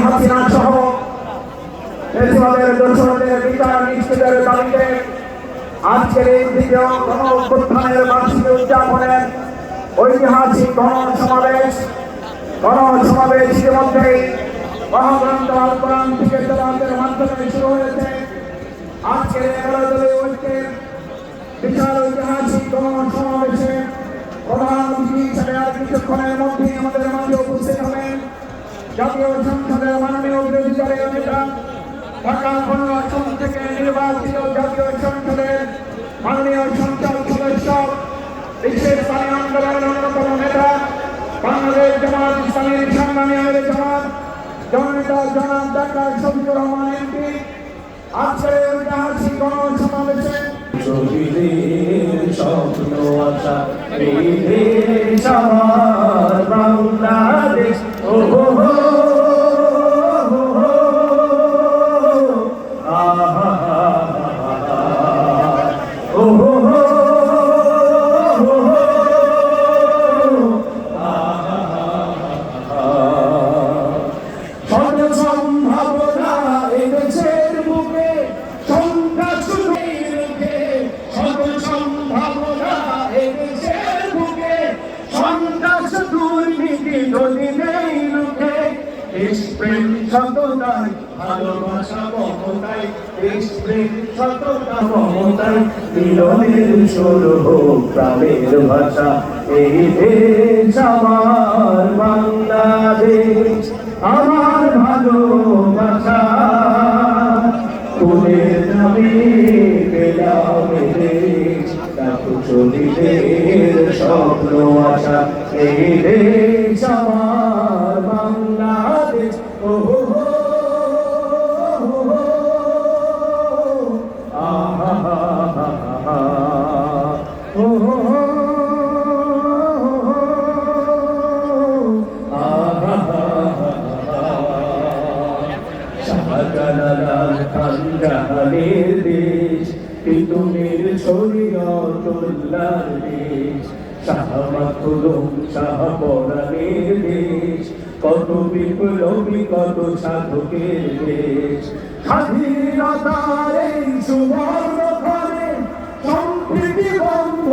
হাসিনা সহ দোষরদের বিচার নিশ্চিতের দাবিতে আজকের এই দ্বিতীয় গণ-অভ্যুত্থানের বার্ষিকী উদযাপনের ঐতিহাসিক গণসমাবেশ ইতিমধ্যেই মহাগ্রন্থ আল কোরআন থেকে তেলাওয়াতের মাধ্যমে শুরু হয়েছে। আজকের 11 দলীয় ঐক্যের বিশাল ঐতিহাসিক গণসমাবেশে প্রধান অতিথি হিসেবে আর কিছুক্ষণের মধ্যেই আমাদের মাঝে উপস্থিত হবেন জাতীয় সংসদের মাননীয় বিরোধী দলীয় নেতা, ঢাকা 15 আসন থেকে নির্বাচিত জাতীয় সংসদের মাননীয় সংসদ সদস্য, বিশেষ পানি আন্দোলনের অন্যতম নেতা, বাংলাদেশ জামাত ইসলামীর সংগ্রামী আমির জামাত জননেতা জনাব ডাক্তার শফিকুর রহমান এমপি আজকের ঐতিহাসিক গণসমাবেশে স্বপ্ন আশা আমার বাংলাদেশ ও ভালোবাসা মমতায় দেশপ্রেম সততা মমতায় মিলনের সুর হোক প্রাণের ভাষা এই দেশ আমার বাংলাদেশ আমার ভালোবাসা ফুলের নামে পেলাম দেশ লাখো চলিদের স্বপ্ন আশা এই দেশ আমার বাংলাদেশ ও খানজাহানের দেশ পিতুমের শরীয়তুল্লাহর দেশ শাহমাতুলুম শাহপরানের দেশ কত বিপ্লবী কত সাধকের দেশ স্বাধীনতার এই সুবর্ণক্ষণে সম্প্রীতি বন্ধ